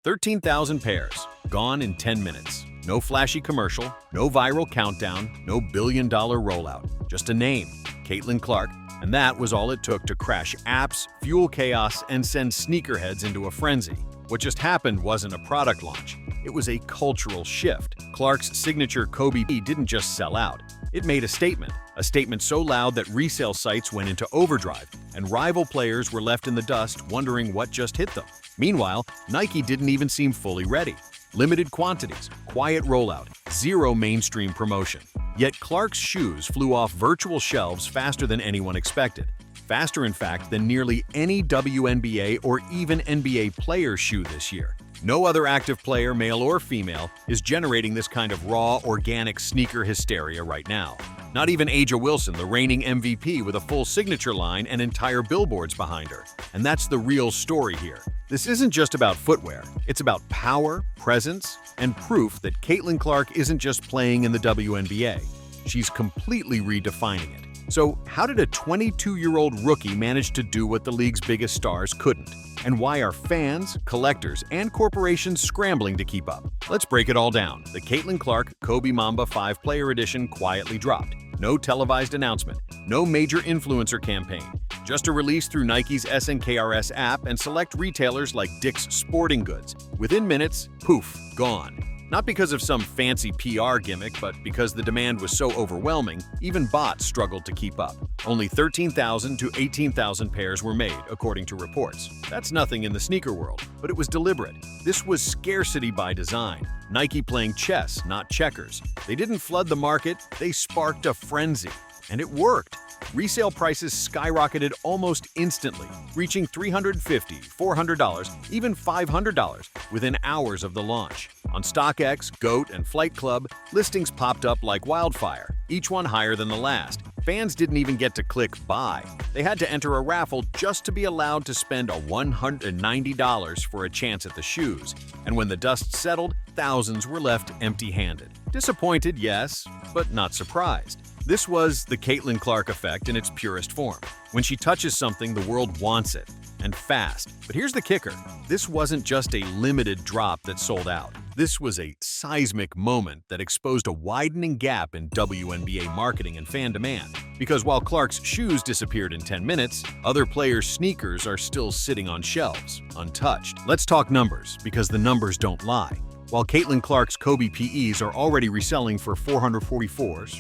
13,000 pairs, gone in 10 minutes. No flashy commercial, no viral countdown, no billion-dollar rollout. Just a name, Caitlyn Clark, and that was all it took to crash apps, fuel chaos, and send sneakerheads into a frenzy. What just happened wasn't a product launch. It was a cultural shift. Clark's signature Kobe didn't just sell out. It made a statement so loud that resale sites went into overdrive, and rival players were left in the dust wondering what just hit them. Meanwhile, Nike didn't even seem fully ready. Limited quantities, quiet rollout, zero mainstream promotion. Yet Clark's shoes flew off virtual shelves faster than anyone expected. Faster, in fact, than nearly any WNBA or even NBA player shoe this year. No other active player, male or female, is generating this kind of raw, organic sneaker hysteria right now. Not even A'ja Wilson, the reigning MVP with a full signature line and entire billboards behind her. And that's the real story here. This isn't just about footwear. It's about power, presence, and proof that Caitlyn Clark isn't just playing in the WNBA. She's completely redefining it. So how did a 22-year-old rookie manage to do what the league's biggest stars couldn't? And why are fans, collectors, and corporations scrambling to keep up? Let's break it all down. The Caitlyn Clark Kobe Mamba 5-player edition quietly dropped. No televised announcement, no major influencer campaign. Just a release through Nike's SNKRS app and select retailers like Dick's Sporting Goods. Within minutes, poof, gone. Not because of some fancy PR gimmick, but because the demand was so overwhelming, even bots struggled to keep up. Only 13,000 to 18,000 pairs were made, according to reports. That's nothing in the sneaker world, but it was deliberate. This was scarcity by design. Nike playing chess, not checkers. They didn't flood the market, they sparked a frenzy. And it worked. Resale prices skyrocketed almost instantly, reaching $350, $400, even $500 within hours of the launch. On StockX, GOAT, and Flight Club, listings popped up like wildfire, each one higher than the last. Fans didn't even get to click buy. They had to enter a raffle just to be allowed to spend $190 for a chance at the shoes. And when the dust settled, thousands were left empty-handed. Disappointed, yes, but not surprised. This was the Caitlyn Clark effect in its purest form. When she touches something, the world wants it, and fast. But here's the kicker. This wasn't just a limited drop that sold out. This was a seismic moment that exposed a widening gap in WNBA marketing and fan demand. Because while Clark's shoes disappeared in 10 minutes, other players' sneakers are still sitting on shelves, untouched. Let's talk numbers, because the numbers don't lie. While Caitlyn Clark's Kobe PEs are already reselling for $444,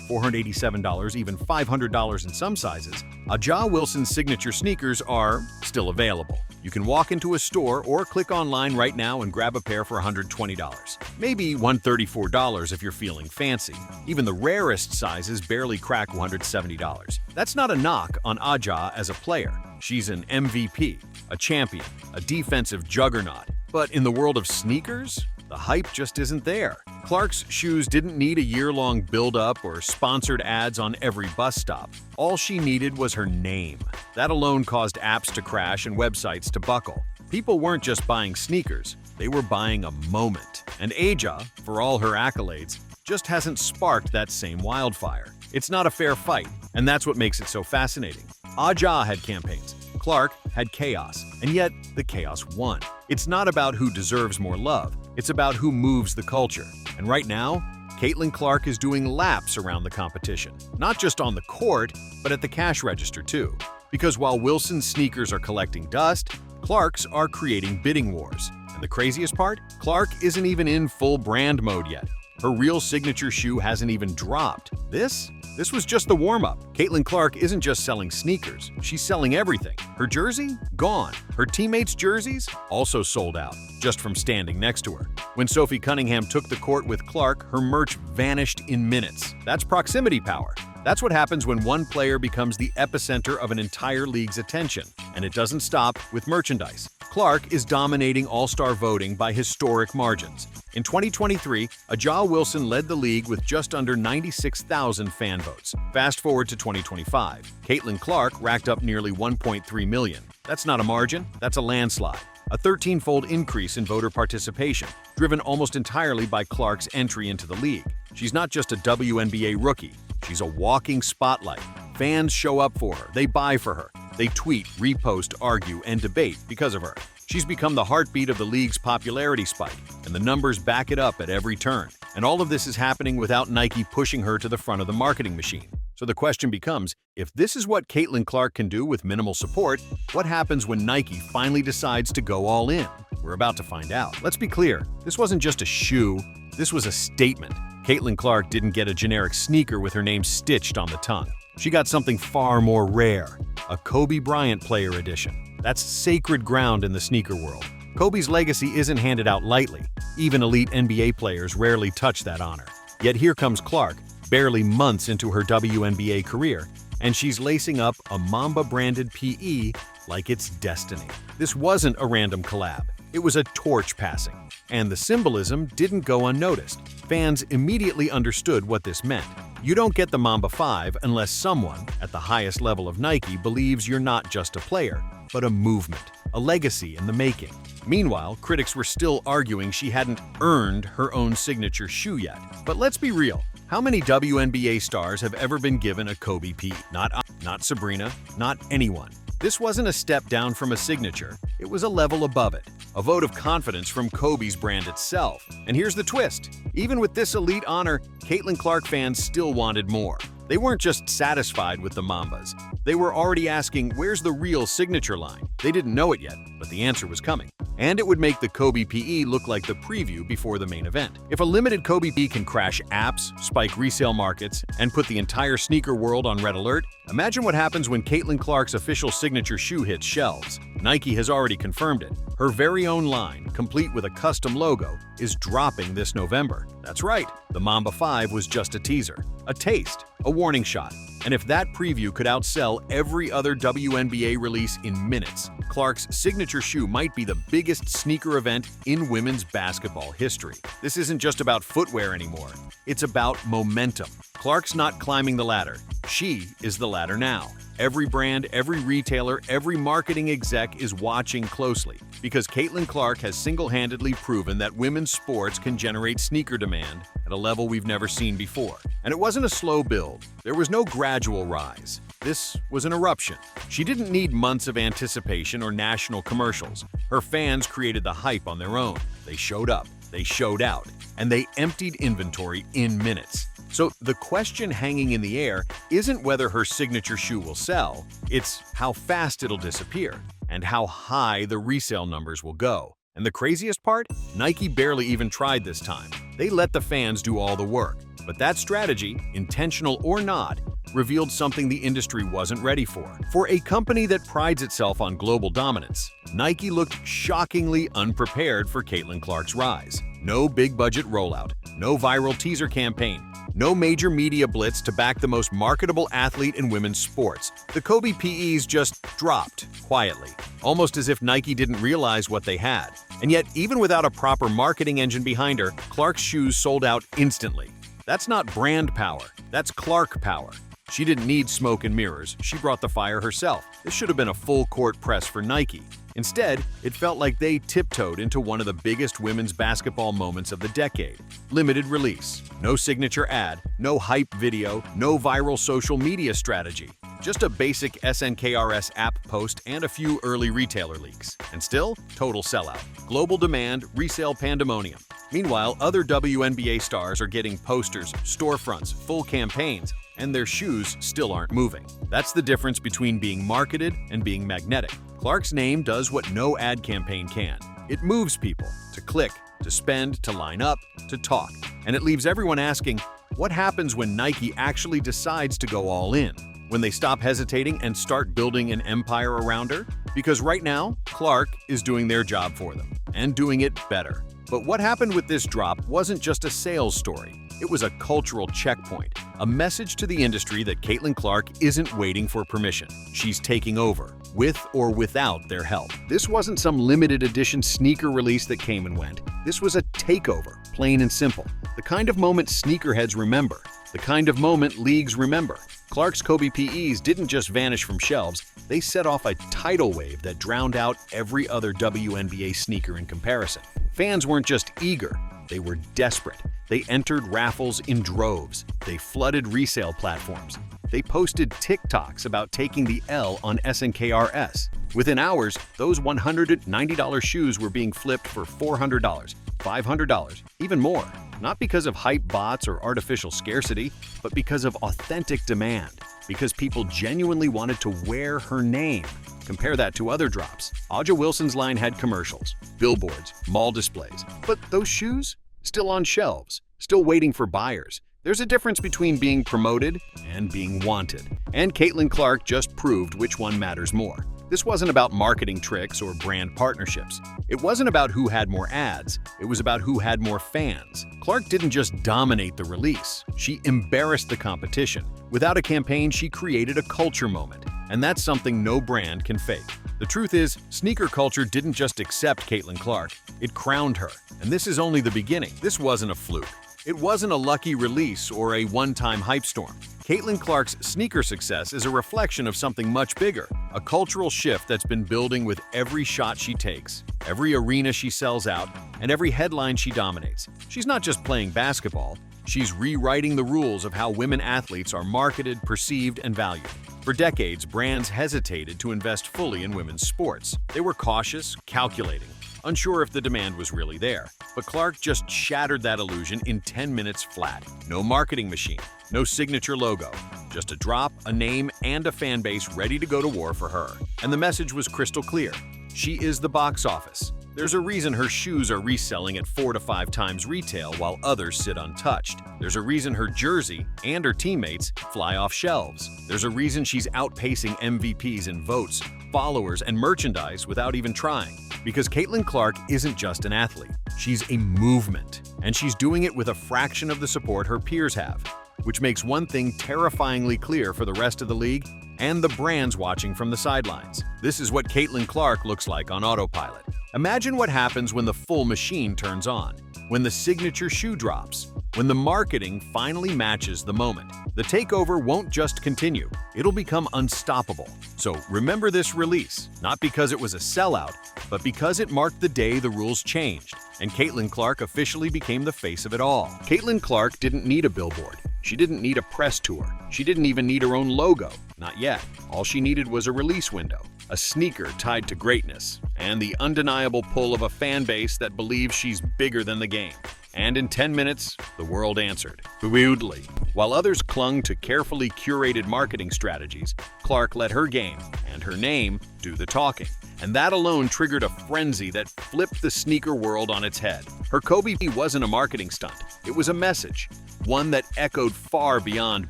$487, even $500 in some sizes, A'ja Wilson's signature sneakers are still available. You can walk into a store or click online right now and grab a pair for $120. Maybe $134 if you're feeling fancy. Even the rarest sizes barely crack $170. That's not a knock on A'ja as a player. She's an MVP, a champion, a defensive juggernaut. But in the world of sneakers, the hype just isn't there. Clark's shoes didn't need a year-long build-up or sponsored ads on every bus stop. All she needed was her name. That alone caused apps to crash and websites to buckle. People weren't just buying sneakers, they were buying a moment. And A'ja, for all her accolades, just hasn't sparked that same wildfire. It's not a fair fight, and that's what makes it so fascinating. A'ja had campaigns, Clark had chaos, and yet the chaos won. It's not about who deserves more love, it's about who moves the culture. And right now, Caitlyn Clark is doing laps around the competition. Not just on the court, but at the cash register too. Because while Wilson's sneakers are collecting dust, Clark's are creating bidding wars. And the craziest part? Clark isn't even in full brand mode yet. Her real signature shoe hasn't even dropped. This was just the warm-up. Caitlyn Clark isn't just selling sneakers, she's selling everything. Her jersey? Gone. Her teammates' jerseys? Also sold out, just from standing next to her. When Sophie Cunningham took the court with Clark, her merch vanished in minutes. That's proximity power. That's what happens when one player becomes the epicenter of an entire league's attention. And it doesn't stop with merchandise. Clark is dominating All-Star voting by historic margins. In 2023, A'ja Wilson led the league with just under 96,000 fan votes. Fast forward to 2025, Caitlyn Clark racked up nearly 1.3 million. That's not a margin, that's a landslide. A 13-fold increase in voter participation, driven almost entirely by Clark's entry into the league. She's not just a WNBA rookie, she's a walking spotlight. Fans show up for her, they buy for her, they tweet, repost, argue, and debate because of her. She's become the heartbeat of the league's popularity spike, and the numbers back it up at every turn. And all of this is happening without Nike pushing her to the front of the marketing machine. So the question becomes, if this is what Caitlyn Clark can do with minimal support, what happens when Nike finally decides to go all in? We're about to find out. Let's be clear, this wasn't just a shoe, this was a statement. Caitlyn Clark didn't get a generic sneaker with her name stitched on the tongue. She got something far more rare, a Kobe Bryant player edition. That's sacred ground in the sneaker world. Kobe's legacy isn't handed out lightly. Even elite NBA players rarely touch that honor. Yet here comes Clark, barely months into her WNBA career, and she's lacing up a Mamba-branded PE like it's destiny. This wasn't a random collab. It was a torch passing, and the symbolism didn't go unnoticed. Fans immediately understood what this meant. You don't get the Mamba 5 unless someone, at the highest level of Nike, believes you're not just a player, but a movement, a legacy in the making. Meanwhile, critics were still arguing she hadn't earned her own signature shoe yet. But let's be real. How many WNBA stars have ever been given a Kobe P? Not Sabrina, not anyone. This wasn't a step down from a signature, it was a level above it. A vote of confidence from Kobe's brand itself. And here's the twist. Even with this elite honor, Caitlyn Clark fans still wanted more. They weren't just satisfied with the Mambas. They were already asking, where's the real signature line? They didn't know it yet, but the answer was coming. And it would make the Kobe PE look like the preview before the main event. If a limited Kobe PE can crash apps, spike resale markets, and put the entire sneaker world on red alert, imagine what happens when Caitlyn Clark's official signature shoe hits shelves. Nike has already confirmed it. Her very own line, complete with a custom logo, is dropping this November. That's right, the Mamba 5 was just a teaser, a taste, a warning shot. And if that preview could outsell every other WNBA release in minutes, Clark's signature shoe might be the biggest sneaker event in women's basketball history. This isn't just about footwear anymore. It's about momentum. Clark's not climbing the ladder. She is the ladder now. Every brand, every retailer, every marketing exec is watching closely because Caitlyn Clark has single-handedly proven that women's sports can generate sneaker demand at a level we've never seen before. And it wasn't a slow build. There was no gradual rise. This was an eruption. She didn't need months of anticipation or national commercials. Her fans created the hype on their own. They showed up, they showed out, and they emptied inventory in minutes. So the question hanging in the air isn't whether her signature shoe will sell, it's how fast it'll disappear and how high the resale numbers will go. And the craziest part? Nike barely even tried this time. They let the fans do all the work. But that strategy, intentional or not, revealed something the industry wasn't ready for. For a company that prides itself on global dominance, Nike looked shockingly unprepared for Caitlyn Clark's rise. No big-budget rollout, no viral teaser campaign, no major media blitz to back the most marketable athlete in women's sports. The Kobe PEs just dropped quietly, almost as if Nike didn't realize what they had. And yet, even without a proper marketing engine behind her, Clark's shoes sold out instantly. That's not brand power, that's Clark power. She didn't need smoke and mirrors, she brought the fire herself. This should have been a full-court press for Nike. Instead, it felt like they tiptoed into one of the biggest women's basketball moments of the decade. Limited release, no signature ad, no hype video, no viral social media strategy. Just a basic SNKRS app post and a few early retailer leaks. And still, total sellout. Global demand, resale pandemonium. Meanwhile, other WNBA stars are getting posters, storefronts, full campaigns, and their shoes still aren't moving. That's the difference between being marketed and being magnetic. Clark's name does what no ad campaign can. It moves people to click, to spend, to line up, to talk. And it leaves everyone asking, what happens when Nike actually decides to go all in? When they stop hesitating and start building an empire around her? Because right now, Clark is doing their job for them, and doing it better. But what happened with this drop wasn't just a sales story. It was a cultural checkpoint, a message to the industry that Caitlyn Clark isn't waiting for permission. She's taking over, with or without their help. This wasn't some limited edition sneaker release that came and went. This was a takeover, plain and simple. The kind of moment sneakerheads remember. The kind of moment leagues remember. Clark's Kobe PEs didn't just vanish from shelves, they set off a tidal wave that drowned out every other WNBA sneaker in comparison. Fans weren't just eager, they were desperate. They entered raffles in droves. They flooded resale platforms. They posted TikToks about taking the L on SNKRS. Within hours, those $190 shoes were being flipped for $400, $500, even more. Not because of hype bots or artificial scarcity, but because of authentic demand. Because people genuinely wanted to wear her name. Compare that to other drops. Aja Wilson's line had commercials, billboards, mall displays. But those shoes? Still on shelves, still waiting for buyers. There's a difference between being promoted and being wanted. And Caitlyn Clark just proved which one matters more. This wasn't about marketing tricks or brand partnerships. It wasn't about who had more ads. It was about who had more fans. Clark didn't just dominate the release. She embarrassed the competition. Without a campaign, she created a culture moment. And that's something no brand can fake. The truth is, sneaker culture didn't just accept Caitlyn Clark. It crowned her. And this is only the beginning. This wasn't a fluke. It wasn't a lucky release or a one-time hype storm. Caitlyn Clark's sneaker success is a reflection of something much bigger, a cultural shift that's been building with every shot she takes, every arena she sells out, and every headline she dominates. She's not just playing basketball, she's rewriting the rules of how women athletes are marketed, perceived, and valued. For decades, brands hesitated to invest fully in women's sports. They were cautious, calculating, unsure if the demand was really there. But Clark just shattered that illusion in 10 minutes flat. No marketing machine, no signature logo, just a drop, a name, and a fan base ready to go to war for her. And the message was crystal clear. She is the box office. There's a reason her shoes are reselling at 4 to 5 times retail while others sit untouched. There's a reason her jersey and her teammates fly off shelves. There's a reason she's outpacing MVPs in votes, followers, and merchandise without even trying. Because Caitlyn Clark isn't just an athlete, she's a movement. And she's doing it with a fraction of the support her peers have, which makes one thing terrifyingly clear for the rest of the league and the brands watching from the sidelines. This is what Caitlyn Clark looks like on autopilot. Imagine what happens when the full machine turns on, when the signature shoe drops, when the marketing finally matches the moment. The takeover won't just continue, it'll become unstoppable. So remember this release, not because it was a sellout, but because it marked the day the rules changed, and Caitlyn Clark officially became the face of it all. Caitlyn Clark didn't need a billboard. She didn't need a press tour. She didn't even need her own logo. Not yet. All she needed was a release window, a sneaker tied to greatness, and the undeniable pull of a fan base that believes she's bigger than the game. And in 10 minutes, the world answered, bewildly. While others clung to carefully curated marketing strategies, Clark let her game and her name do the talking. And that alone triggered a frenzy that flipped the sneaker world on its head. Her Kobe wasn't a marketing stunt. It was a message, one that echoed far beyond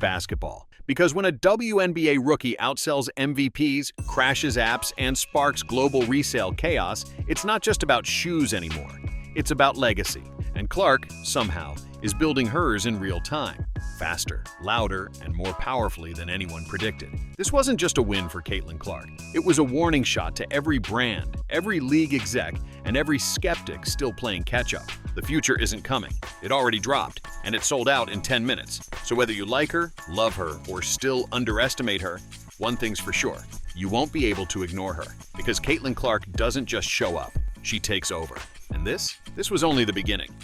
basketball. Because when a WNBA rookie outsells MVPs, crashes apps, and sparks global resale chaos, it's not just about shoes anymore. It's about legacy. And Clark, somehow, is building hers in real time, faster, louder, and more powerfully than anyone predicted. This wasn't just a win for Caitlyn Clark. It was a warning shot to every brand, every league exec, and every skeptic still playing catch-up. The future isn't coming. It already dropped, and it sold out in 10 minutes. So whether you like her, love her, or still underestimate her, one thing's for sure. You won't be able to ignore her, because Caitlyn Clark doesn't just show up. She takes over. And this was only the beginning.